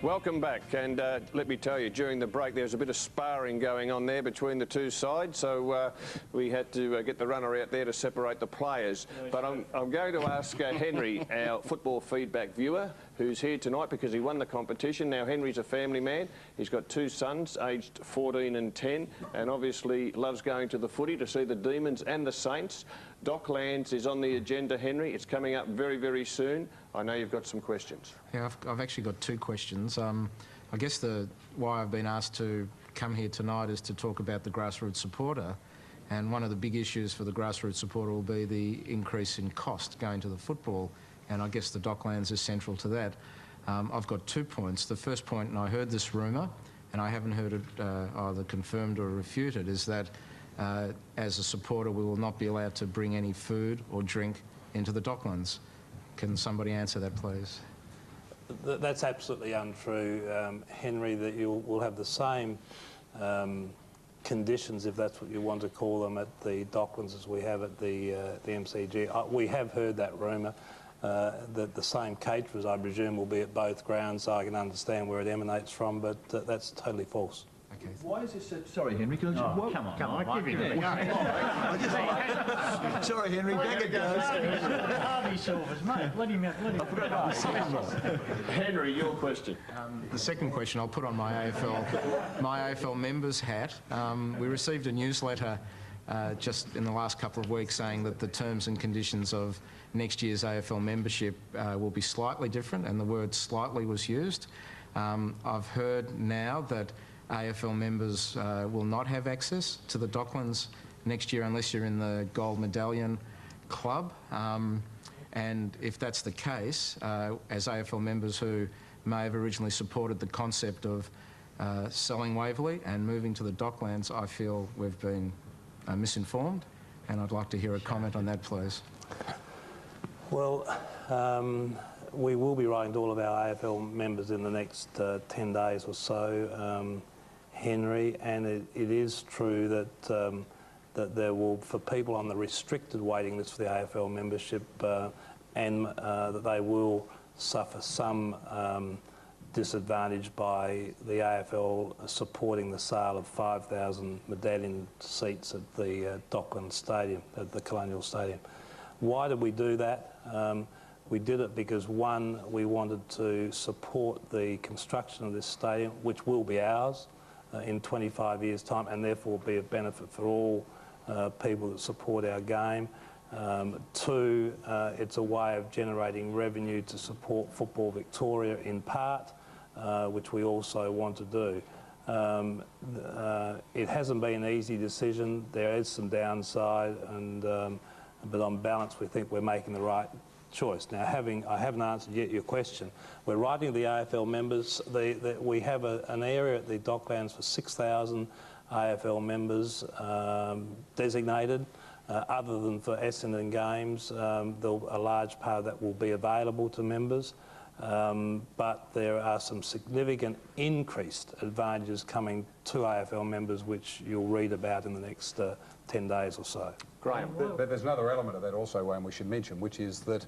Welcome back, and let me tell you, during the break there was a bit of sparring going on there between the two sides, so we had to get the runner out there to separate the players. But I'm going to ask Henry, our football feedback viewer, who's here tonight because he won the competition. Now, Henry's a family man. He's got two sons, aged 14 and 10, and obviously loves going to the footy to see the Demons and the Saints. Docklands is on the agenda, Henry. It's coming up very, very soon. I know you've got some questions. Yeah, I've actually got two questions. I guess why I've been asked to come here tonight is to talk about the grassroots supporter. And one of the big issues for the grassroots supporter will be the increase in cost going to the football. And I guess the Docklands is central to that. I've got 2 points. The first point, and I heard this rumour, and I haven't heard it either confirmed or refuted, is that as a supporter we will not be allowed to bring any food or drink into the Docklands. Can somebody answer that, please? That's absolutely untrue, Henry, that you will have the same conditions, if that's what you want to call them, at the Docklands as we have at the MCG. We have heard that rumour. That the same caterers, I presume, will be at both grounds. I can understand where it emanates from, but that's totally false. Okay. Why is this? Sorry, Henry. Can I just, Come on, Mike, give him a Sorry, Henry. Back it goes. Harvey Silvers, mate. Let him out. Henry, your question. The second question I'll put on my AFL members hat. We received a newsletter just in the last couple of weeks saying that the terms and conditions of next year's AFL membership will be slightly different, and the word slightly was used. I've heard now that AFL members will not have access to the Docklands next year unless you're in the Gold Medallion Club. And if that's the case, as AFL members who may have originally supported the concept of selling Waverley and moving to the Docklands, I feel we've been misinformed, and I'd like to hear a comment on that, please. Well, we will be writing to all of our AFL members in the next 10 days or so, Henry, and it is true that that there will, for people on the restricted waiting list for the AFL membership, and that they will suffer some disadvantage by the AFL supporting the sale of 5,000 medallion seats at the Docklands Stadium, at the Colonial Stadium. Why did we do that? We did it because, one, we wanted to support the construction of this stadium, which will be ours in 25 years' time, and therefore be of benefit for all people that support our game. Two, it's a way of generating revenue to support Football Victoria in part, which we also want to do. It hasn't been an easy decision. There is some downside, and but on balance we think we're making the right choice. Now, I haven't answered yet your question. We're writing to the AFL members. We have an area at the Docklands for 6,000 AFL members designated. Other than for Essendon games, a large part of that will be available to members. But there are some significant increased advantages coming to AFL members, which you'll read about in the next 10 days or so. Graham. But there's another element of that also, Wayne, we should mention, which is that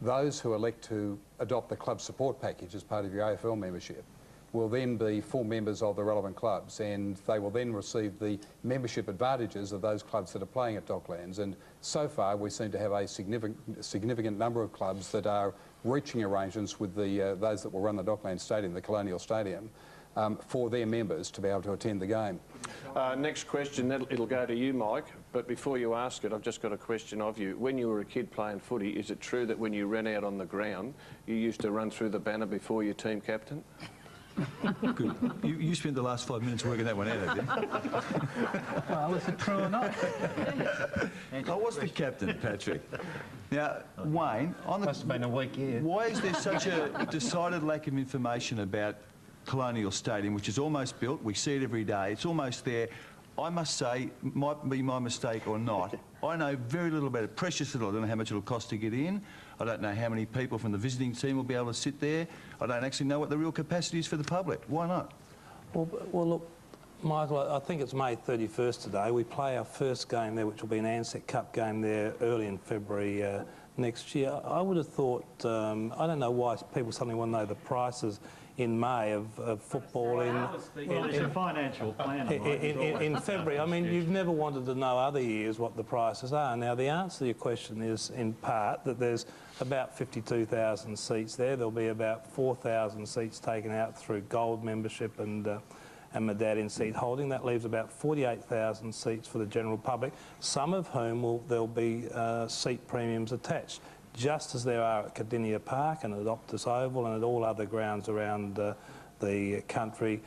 those who elect to adopt the club support package as part of your AFL membership will then be full members of the relevant clubs, and they will then receive the membership advantages of those clubs that are playing at Docklands. And so far we seem to have a significant number of clubs that are reaching arrangements with those that will run the Docklands Stadium, the Colonial Stadium, for their members to be able to attend the game. Next question, it'll go to you, Mike, but before you ask it, I've just got a question of you. When you were a kid playing footy, is it true that when you ran out on the ground, you used to run through the banner before your team captain? Good. You spent the last 5 minutes working that one out, have you? Well, is it true or not? I was the captain, Patrick. Now, Wayne, Must have been a weak year. Why is there such a decided lack of information about Colonial Stadium, which is almost built? We see it every day. It's almost there. I must say, might be my mistake or not, I know very little about it, precious little. I don't know how much it'll cost to get in. I don't know how many people from the visiting team will be able to sit there. I don't actually know what the real capacity is for the public. Why not? Well, look, Michael, I think it's May 31st today. We play our first game there, which will be an Ansett Cup game there early in February next year. I would have thought, I don't know why people suddenly want to know the prices in May of football Well, it's a financial plan. in February. I mean, you've never wanted to know other years what the prices are. Now, the answer to your question is, in part, that there's about 52,000 seats there. There'll be about 4,000 seats taken out through gold membership and medallion seat holding. That leaves about 48,000 seats for the general public, some of whom there'll be seat premiums attached, just as there are at Cardinia Park and at Optus Oval and at all other grounds around the country,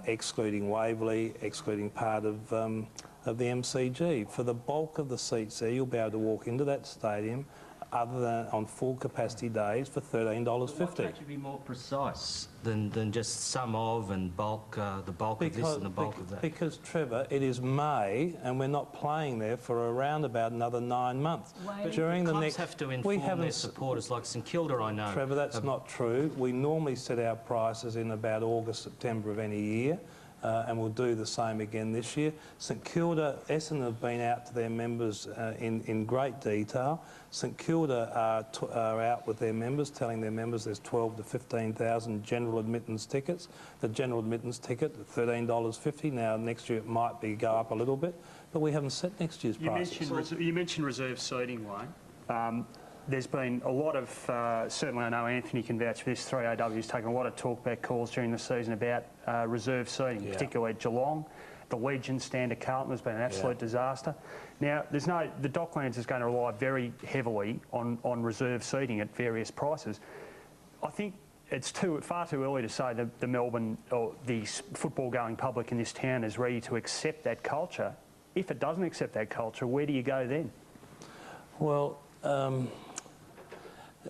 excluding Waverley, excluding part of the MCG. For the bulk of the seats there, you'll be able to walk into that stadium other than on full capacity days for $13.50. Why can't you be more precise than just some of and bulk, the bulk of this and the bulk of that? Because, Trevor, it is May and we're not playing there for around about another 9 months. During the clubs have to inform their supporters, like St Kilda, I know. Trevor, that's not true. We normally set our prices in about August, September of any year. And we'll do the same again this year. St Kilda, Essendon have been out to their members in great detail. St Kilda are out with their members, telling their members there's 12 to 15,000 general admittance tickets. The general admittance ticket, $13.50. Now, next year it might go up a little bit, but we haven't set next year's prices. You mentioned reserve seating, Wayne. There's been a lot of, certainly I know Anthony can vouch for this, 3AW's taken a lot of talkback calls during the season about reserve seating, particularly at Geelong. The Legion stand at Carlton has been an absolute disaster. Now, the Docklands is going to rely very heavily on reserve seating at various prices. I think it's far too early to say that the Melbourne or the football-going public in this town is ready to accept that culture. If it doesn't accept that culture, where do you go then? Well,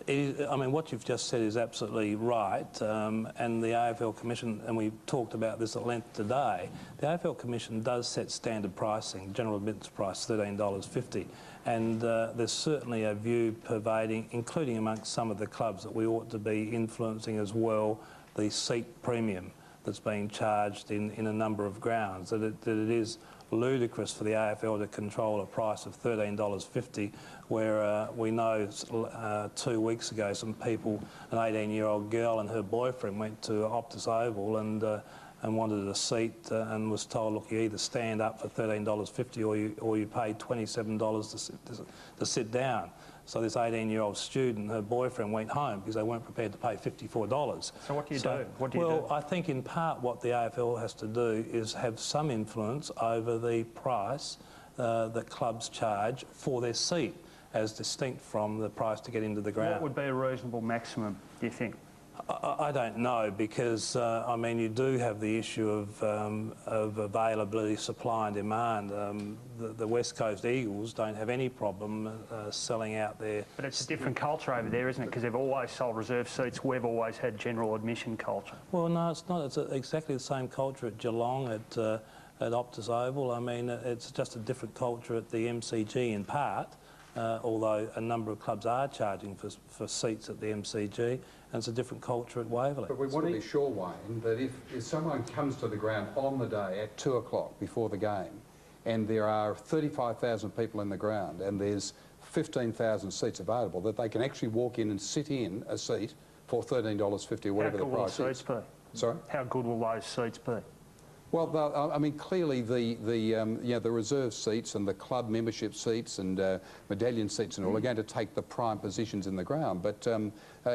I mean, what you've just said is absolutely right, and the AFL Commission, and we talked about this at length today, the AFL Commission does set standard pricing, general admittance price $13.50, and there's certainly a view pervading, including amongst some of the clubs, that we ought to be influencing as well the seat premium that's being charged in a number of grounds, that it is ludicrous for the AFL to control a price of $13.50 where we know 2 weeks ago some people, an 18-year-old girl and her boyfriend went to Optus Oval and wanted a seat and was told, look, you either stand up for $13.50 or you pay $27 to sit down. So this 18-year-old student, her boyfriend went home because they weren't prepared to pay $54. So what do you do? What do you do? Well, I think in part what the AFL has to do is have some influence over the price that clubs charge for their seat, as distinct from the price to get into the ground. What would be a reasonable maximum, do you think? I don't know, because I mean, you do have the issue of availability, supply and demand. The West Coast Eagles don't have any problem selling out their... But it's a different culture over there, isn't it? Because they've always sold reserve seats. We've always had general admission culture. Well, no, it's not. It's exactly the same culture at Geelong, at Optus Oval. I mean, it's just a different culture at the MCG in part. Although a number of clubs are charging for seats at the MCG, and it's a different culture at Waverley. But we want to be sure, Wayne, that if someone comes to the ground on the day at 2 o'clock before the game, and there are 35,000 people in the ground, and there's 15,000 seats available, that they can actually walk in and sit in a seat for $13.50 or whatever the price is. How good will those seats be? Sorry? How good will those seats be? Well, I mean, clearly the reserve seats and the club membership seats and medallion seats and all are going to take the prime positions in the ground. But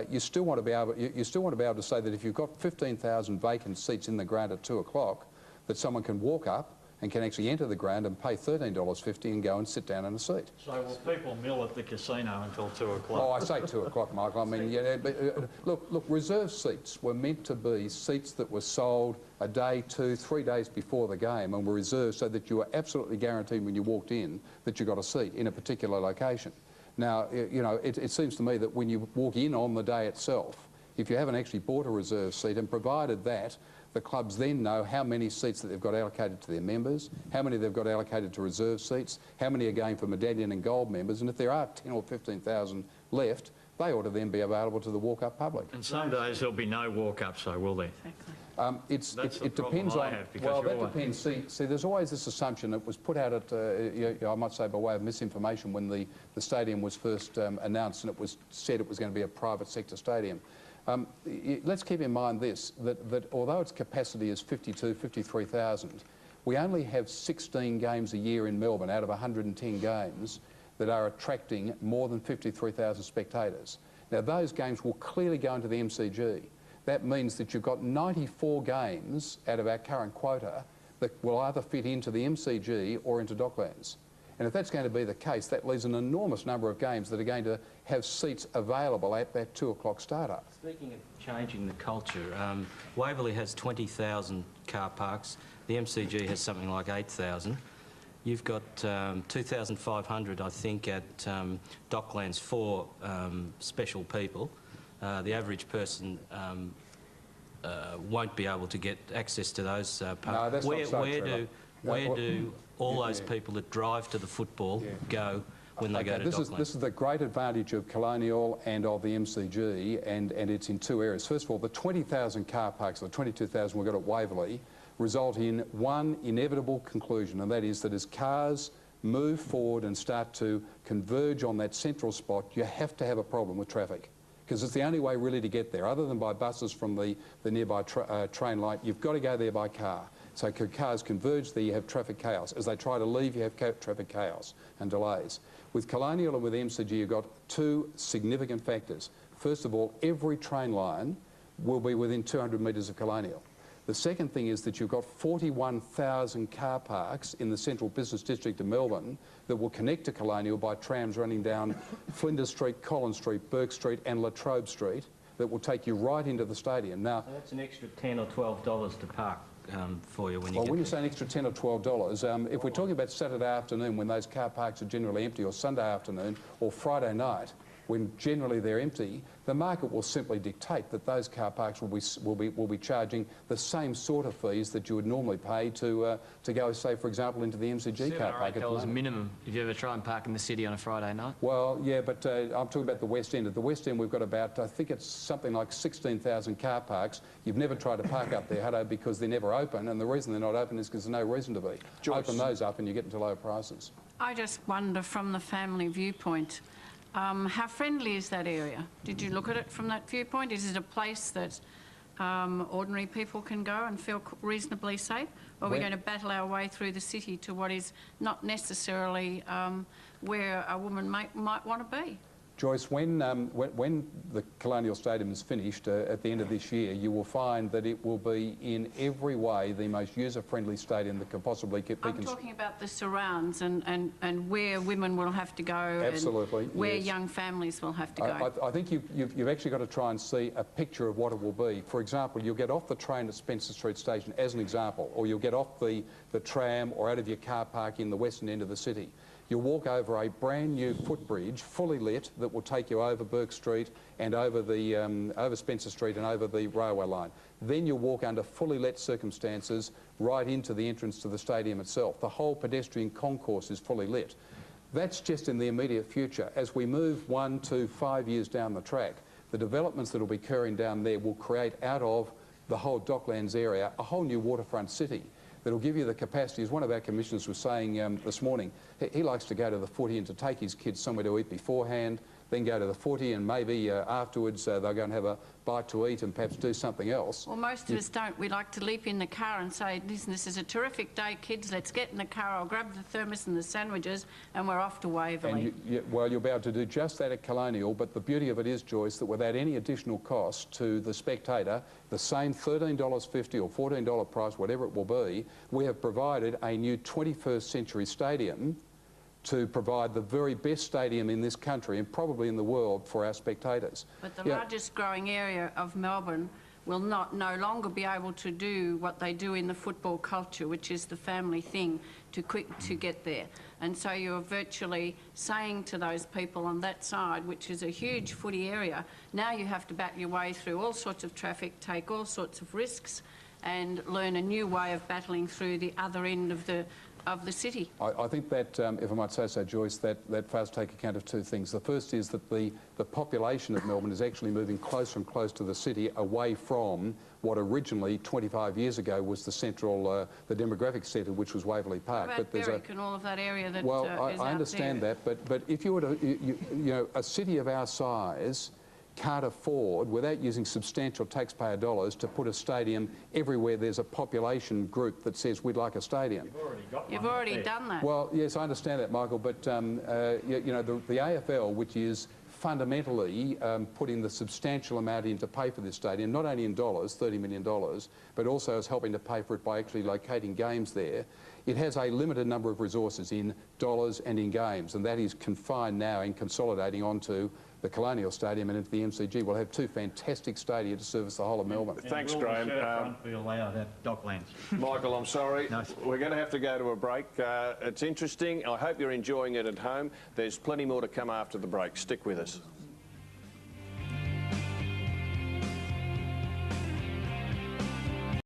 you still want to be able to say that if you've got 15,000 vacant seats in the ground at 2 o'clock, that someone can walk up and can actually enter the ground and pay $13.50 and go and sit down in a seat. So will people mill at the casino until 2 o'clock? Oh, I say 2 o'clock, Michael. I mean, yeah, but, look, reserve seats were meant to be seats that were sold a day, 2, 3 days before the game and were reserved so that you were absolutely guaranteed when you walked in that you got a seat in a particular location. Now, you know, it seems to me that when you walk in on the day itself, if you haven't actually bought a reserve seat, and provided that the clubs then know how many seats that they've got allocated to their members, how many they've got allocated to reserve seats, how many are going for medallion and gold members, and if there are 10 or 15,000 left, they ought to then be available to the walk-up public. And some days there'll be no walk-up, so will there? It depends on... Well, that depends. See, there's always this assumption that was put out at, I might say by way of misinformation, when the stadium was first announced and it was said it was going to be a private sector stadium. Let's keep in mind this, that although its capacity is 53,000, we only have 16 games a year in Melbourne out of 110 games that are attracting more than 53,000 spectators. Now, those games will clearly go into the MCG. That means that you've got 94 games out of our current quota that will either fit into the MCG or into Docklands. And if that's going to be the case, that leaves an enormous number of games that are going to have seats available at that 2 o'clock start-up. Speaking of changing the culture, Waverley has 20,000 car parks. The MCG has something like 8,000. You've got 2,500, I think, at Docklands for special people. The average person won't be able to get access to those parks. No, that's not so, Trevor. Where do all those people that drive to the football go when they go to Docklands? This is the great advantage of Colonial and of the MCG, and it's in two areas. First of all, the 20,000 car parks, the 22,000 we've got at Waverley, result in one inevitable conclusion, and that is that as cars move forward and start to converge on that central spot, you have to have a problem with traffic, because it's the only way really to get there. Other than by buses from the nearby train line, you've got to go there by car. So cars converge there, you have traffic chaos. As they try to leave, you have traffic chaos and delays. With Colonial and with MCG, you've got two significant factors. First of all, every train line will be within 200 metres of Colonial. The second thing is that you've got 41,000 car parks in the central business district of Melbourne that will connect to Colonial by trams running down Flinders Street, Collins Street, Burke Street and La Trobe Street that will take you right into the stadium. Now, so that's an extra $10 or $12 to park for you when you get when you there. say an extra $10 or $12, if we're talking about Saturday afternoon when those car parks are generally empty, or Sunday afternoon or Friday night when generally they're empty, the market will simply dictate that those car parks will be charging the same sort of fees that you would normally pay to go, say, for example, into the MCG car park. $7 or $8 minimum if you ever try and park in the city on a Friday night. Well, yeah, but I'm talking about the West End. At the West End, we've got about, I think it's something like 16,000 car parks. You've never tried to park up there, Hutto, because they're never open, and the reason they're not open is because there's no reason to be. Joyce. Open those up and you get into lower prices. I just wonder from the family viewpoint, how friendly is that area? Did you look at it from that viewpoint? Is it a place that ordinary people can go and feel reasonably safe? Or are we going to battle our way through the city to what is not necessarily where a woman might want to be? Joyce, when the Colonial Stadium is finished at the end of this year, you will find that it will be in every way the most user-friendly stadium that can possibly be I'm talking about the surrounds and where women will have to go. Absolutely, and where yes. young families will have to go. I think you've actually got to try and see a picture of what it will be. For example, you'll get off the train at Spencer Street Station as an example, or you'll get off the tram or out of your car park in the western end of the city. You'll walk over a brand new footbridge, fully lit, that will take you over Burke Street and over over Spencer Street and over the railway line. Then you'll walk under fully lit circumstances right into the entrance to the stadium itself. The whole pedestrian concourse is fully lit. That's just in the immediate future. As we move 1 to 5 years down the track, the developments that will be occurring down there will create out of the whole Docklands area a whole new waterfront city that'll give you the capacity. As one of our commissioners was saying this morning, he likes to go to the footy and to take his kids somewhere to eat beforehand, then go to the footy, and maybe afterwards they'll go and have a bite to eat and perhaps do something else. Well, most of us don't. We like to leap in the car and say, listen, this is a terrific day, kids, let's get in the car, I'll grab the thermos and the sandwiches, and we're off to Waverley. And well, you'll be able to do just that at Colonial, but the beauty of it is, Joyce, that without any additional cost to the spectator, the same $13.50 or $14 price, whatever it will be, we have provided a new 21st century stadium to provide the very best stadium in this country and probably in the world for our spectators. But the largest growing area of Melbourne will no longer be able to do what they do in the football culture, which is the family thing, to get there. And so you're virtually saying to those people on that side, which is a huge footy area, now you have to bat your way through all sorts of traffic, take all sorts of risks, and learn a new way of battling through the other end of the city. I think that, if I might say so, Joyce, that fails to take account of two things. The first is that the population of Melbourne is actually moving closer and closer to the city, away from what originally 25 years ago was the central, the demographic centre, which was Waverley Park. What about Berwick and all of that area that well, is I understand out there? that, but if you were to, you know, a city of our size, can't afford, without using substantial taxpayer dollars, to put a stadium everywhere there's a population group that says we'd like a stadium. You've already done that. Well, yes, I understand that, Michael, but you know, the AFL, which is fundamentally putting the substantial amount in to pay for this stadium, not only in dollars, $30 million, but also is helping to pay for it by actually locating games there. It has a limited number of resources in dollars and in games, and that is confined now and consolidating onto the Colonial Stadium and into the MCG. We'll have two fantastic stadia to service the whole of Melbourne. Thanks, Graham. We allow that Docklands. Michael, I'm sorry. We're going to have to go to a break. It's interesting. I hope you're enjoying it at home. There's plenty more to come after the break. Stick with us.